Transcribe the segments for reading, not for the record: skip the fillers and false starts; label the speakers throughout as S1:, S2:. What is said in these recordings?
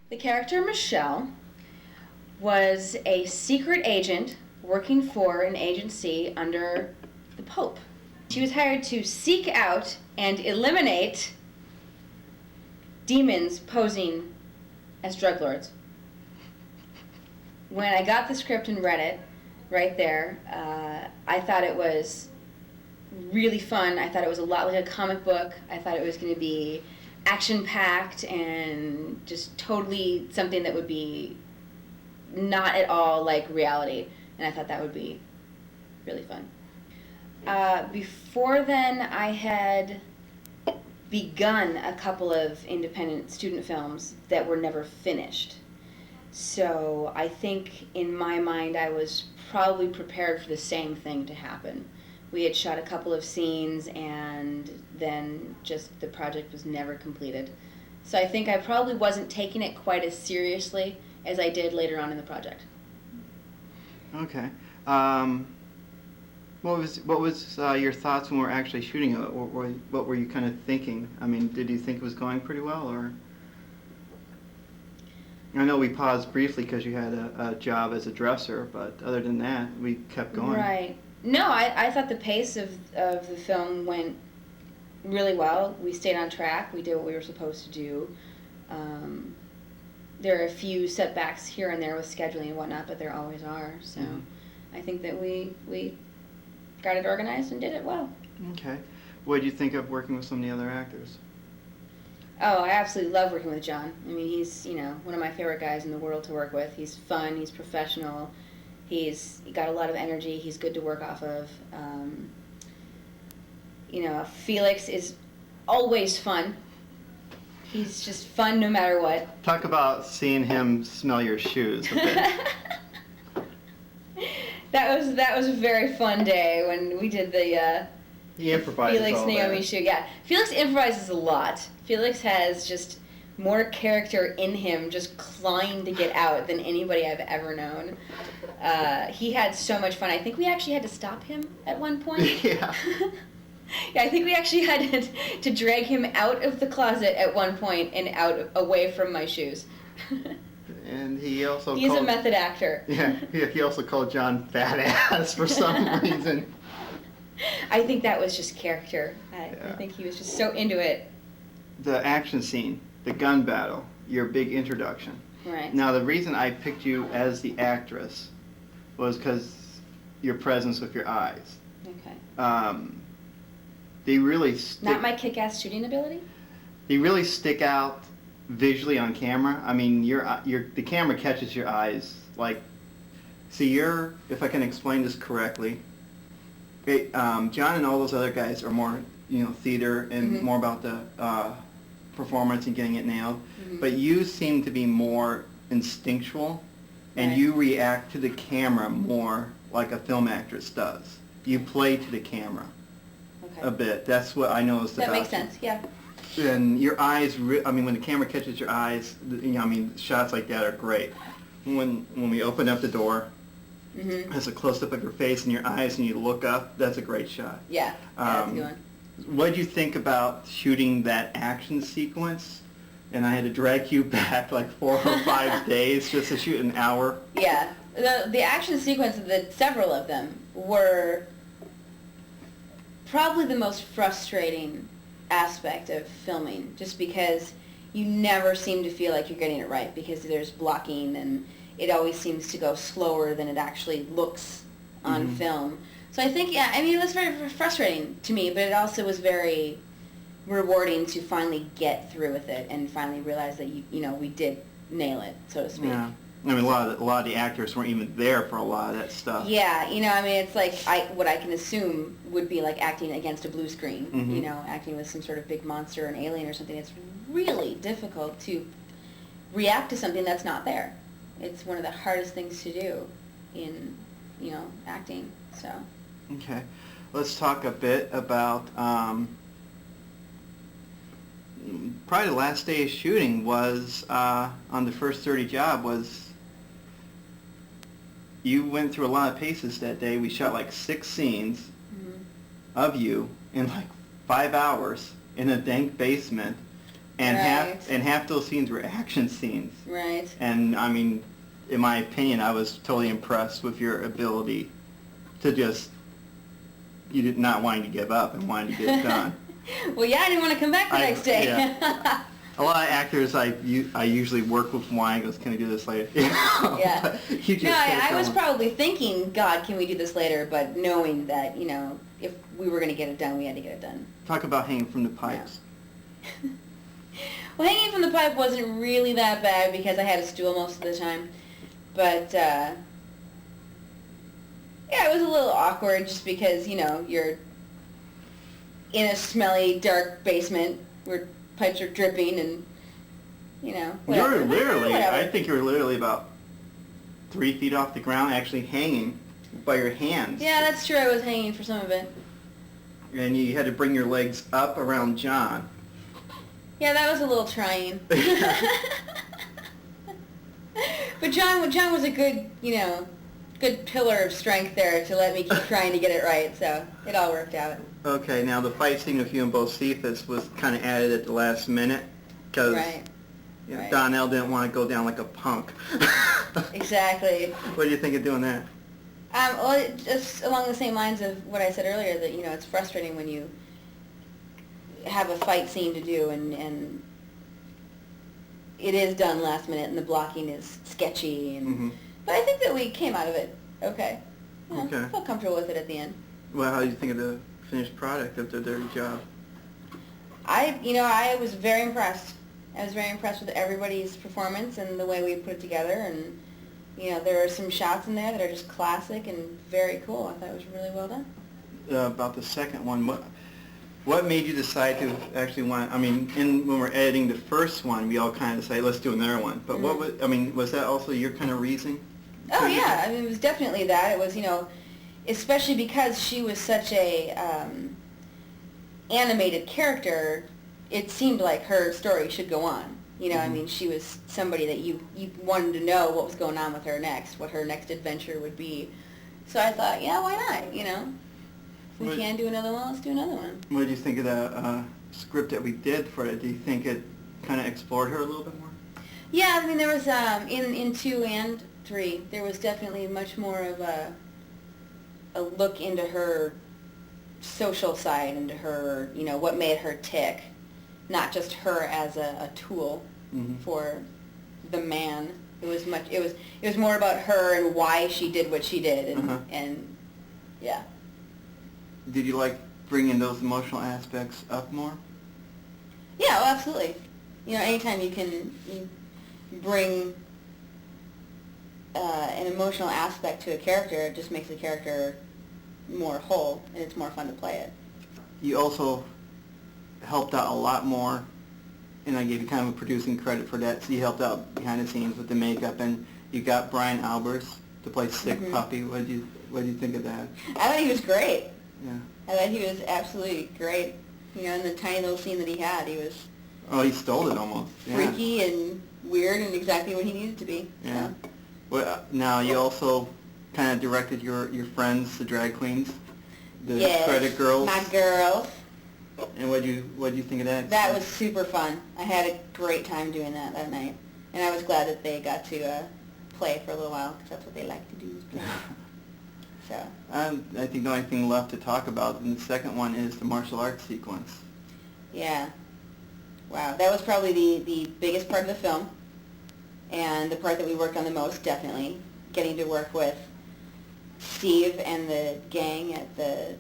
S1: The character Michelle was a secret agent working for an agency under the Pope. She was hired to seek out and eliminate demons posing as drug lords. When I got the script and read it, right there, I thought it was really fun. I thought it was a lot like a comic book. I thought it was going to be action-packed and just totally something that would be not at all like reality. And I thought that would be really fun. Before then, I had begun a couple of independent student films that were never finished. So I think in my mind I was probably prepared for the same thing to happen. We had shot a couple of scenes and then just the project was never completed. So I think I probably wasn't taking it quite as seriously as I did later on in the project.
S2: Okay. What was your thoughts when we were actually shooting it? What were you kind of thinking? I mean, did you think it was going pretty well, or? I know we paused briefly because you had a job as a dresser, but other than that, we kept going.
S1: Right. No, I thought the pace of the film went really well. We stayed on track. We did what we were supposed to do. There are a few setbacks here and there with scheduling and whatnot, but there always are. So I think that we got it organized and did it well.
S2: Okay. What did you think of working with some of the other actors?
S1: Oh, I absolutely love working with John. I mean, he's, one of my favorite guys in the world to work with. He's fun, he's professional, he's got a lot of energy, he's good to work off of. Felix is always fun. He's just fun no matter what.
S2: Talk about seeing him smell your shoes a bit.
S1: That was a very fun day when we did the
S2: he improvises
S1: Felix
S2: all
S1: Naomi
S2: that.
S1: shoot. Yeah, Felix improvises a lot. Felix has just more character in him, just clawing to get out than anybody I've ever known. He had so much fun. I think we actually had to stop him at one point.
S2: Yeah.
S1: Yeah, I think we actually had to drag him out of the closet at one point and out away from my shoes.
S2: And he also
S1: He's
S2: called,
S1: a method actor.
S2: Yeah, he also called John fat ass for some reason.
S1: I think that was just character. I think he was just so into it.
S2: The action scene, the gun battle, your big introduction.
S1: Right.
S2: Now, the reason I picked you as the actress was because your presence with your eyes.
S1: Okay.
S2: They really
S1: Not my kick-ass shooting ability?
S2: They really stick out visually on camera. I mean, the camera catches your eyes. Like, see, if I can explain this correctly, John and all those other guys are more, theater and more about the performance and getting it nailed. Mm-hmm. But you seem to be more instinctual, and you react to the camera more like a film actress does. You play to the camera a bit. That's what I noticed about you.
S1: That makes sense, yeah.
S2: And your eyes, when the camera catches your eyes, shots like that are great. When we open up the door, there's a close-up of your face and your eyes, and you look up, that's a great shot.
S1: Yeah, that's a good one.
S2: What did you think about shooting that action sequence? And I had to drag you back like 4 or 5 days just to shoot an hour.
S1: Yeah, the action sequence, several of them, were probably the most frustrating aspect of filming, just because you never seem to feel like you're getting it right because there's blocking and it always seems to go slower than it actually looks on film. So I think, it was very frustrating to me, but it also was very rewarding to finally get through with it and finally realize that we did nail it, so to speak.
S2: Yeah. A lot of the actors weren't even there for a lot of that stuff.
S1: Yeah, it's like what I can assume would be like acting against a blue screen, acting with some sort of big monster or an alien or something. It's really difficult to react to something that's not there. It's one of the hardest things to do in, acting, so.
S2: Okay. Let's talk a bit about, probably the last day of shooting was, on the first 30 job was, you went through a lot of paces that day. We shot like 6 scenes of you in like 5 hours in a dank basement And
S1: Right.
S2: half those scenes were action scenes.
S1: Right.
S2: And I mean, in my opinion, I was totally impressed with your ability to just, you did not wanting to give up and wanting to get it done.
S1: Well, yeah, I didn't want to come back the next day.
S2: Yeah. A lot of actors I usually work with wanting goes, can I do this later?
S1: Yeah.
S2: But you just
S1: No,
S2: kept
S1: I was
S2: going.
S1: probably thinking, God, can we do this later? But knowing that, if we were going to get it done, we had to get it done.
S2: Talk about hanging from the pipes.
S1: Well, hanging from the pipe wasn't really that bad because I had a stool most of the time. But, yeah, it was a little awkward just because, you're in a smelly, dark basement where pipes are dripping and, whatever.
S2: You're literally,
S1: Whatever.
S2: I think you're literally about 3 feet off the ground, actually hanging by your hands.
S1: Yeah, that's true. I was hanging for some of it.
S2: And you had to bring your legs up around John.
S1: Yeah, that was a little trying. But John was a good, good pillar of strength there to let me keep trying to get it right, so it all worked out.
S2: Okay, now the fight scene with you and Bocephus was kind of added at the last minute because
S1: Right. Right.
S2: Donnell didn't want to go down like a punk.
S1: Exactly.
S2: What do you think of doing that?
S1: Well, just along the same lines of what I said earlier, that, it's frustrating when you have a fight scene to do and it is done last minute and the blocking is sketchy.
S2: Mm-hmm.
S1: But I think that we came out of it okay.
S2: Okay.
S1: I felt comfortable with it at the end.
S2: Well, how do you think of the finished product of the dirty job?
S1: I was very impressed. I was very impressed with everybody's performance and the way we put it together. And, there are some shots in there that are just classic and very cool. I thought it was really well done.
S2: About the second one, what made you decide to actually want? I mean, when we're editing the first one, we all kind of decided let's do another one. But was that also your kind of reason?
S1: Oh yeah, I mean it was definitely that. It was especially because she was such a animated character. It seemed like her story should go on. I mean, she was somebody that you wanted to know what was going on with her next, what her next adventure would be. So I thought, yeah, why not? If we can do another one, let's do another one.
S2: What did you think of the script that we did for it? Do you think it kind of explored her a little bit more?
S1: Yeah, I mean, there was, in 2 and 3, there was definitely much more of a look into her social side, into her, what made her tick, not just her as a tool for the man. It was more about her and why she did what she did, and yeah.
S2: Did you like bringing those emotional aspects up more?
S1: Yeah, well, absolutely. Anytime you can bring an emotional aspect to a character, it just makes the character more whole, and it's more fun to play it.
S2: You also helped out a lot more, and I gave you kind of a producing credit for that. So you helped out behind the scenes with the makeup, and you got Brian Albers to play Sick Puppy. What did you think of that?
S1: I thought he was great.
S2: Yeah.
S1: I thought he was absolutely great. In the tiny little scene that he had, he was
S2: Oh, he stole it almost. Yeah.
S1: freaky and weird and exactly what he needed to be.
S2: Yeah.
S1: So.
S2: Well, now you also kind of directed your friends, the drag queens, the credit girls.
S1: My girls.
S2: And what do you think of that?
S1: That was super fun. I had a great time doing that night, and I was glad that they got to play for a little while because that's what they like to do. Is play. So.
S2: I think the only thing left to talk about in the second one is the martial arts sequence.
S1: Yeah. Wow, that was probably the biggest part of the film, and the part that we worked on the most, definitely. Getting to work with Steve and the gang at the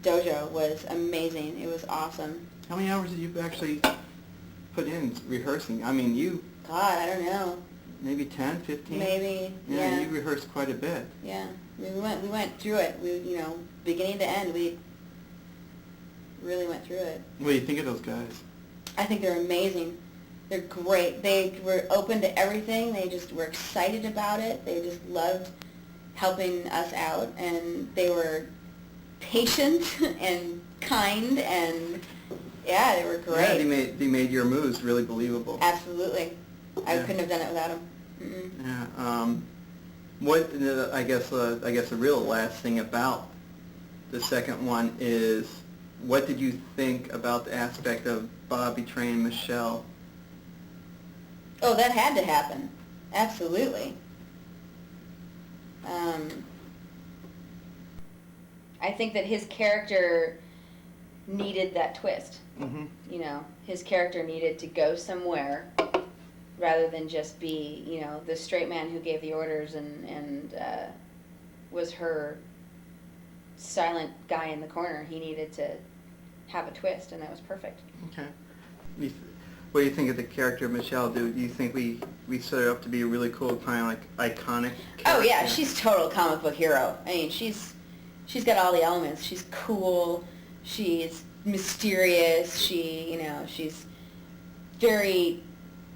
S1: dojo was amazing. It was awesome.
S2: How many hours did you actually put in rehearsing? I mean,
S1: God, I don't know.
S2: maybe 10, 15?
S1: Maybe,
S2: Yeah, you rehearsed quite a bit.
S1: Yeah, I mean, we went through it. We, beginning to end, we really went through it.
S2: What do you think of those guys?
S1: I think they're amazing. They're great. They were open to everything. They just were excited about it. They just loved helping us out, and they were patient and kind, and yeah, they were great.
S2: Yeah, they made your moves really believable.
S1: Absolutely. I
S2: Yeah.
S1: couldn't have done it without them. Mm-mm.
S2: Yeah. What I guess the real last thing about the second one is what did you think about the aspect of Bob betraying Michelle?
S1: Oh, that had to happen. Absolutely. I think that his character needed that twist.
S2: Mm-hmm.
S1: You know, his character needed to go somewhere rather than just be, you know, the straight man who gave the orders and was her silent guy in the corner. He needed to have a twist, and that was perfect.
S2: Okay. What do you think of the character of Michelle? Do you think we set her up to be a really cool, kind of like iconic character?
S1: Oh yeah, she's total comic book hero. I mean, she's got all the elements. She's cool. She's mysterious. She's very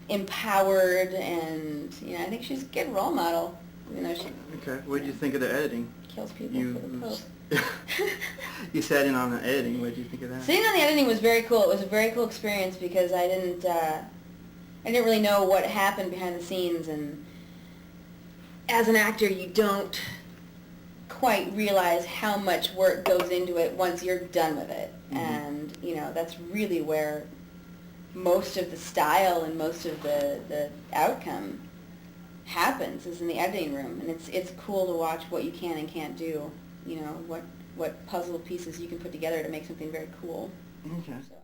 S1: empowered, and I think she's a good role model. She
S2: Okay. What did you think of the editing?
S1: kills people for the post.
S2: You sat in on the editing. What did you think of that?
S1: Sitting on the editing was very cool. It was a very cool experience because I didn't really know what happened behind the scenes, and as an actor, you don't quite realize how much work goes into it once you're done with it. Mm-hmm. And that's really where most of the style and most of the outcome happens, is in the editing room. And it's cool to watch what you can and can't do, what puzzle pieces you can put together to make something very cool.
S2: Okay.
S1: So.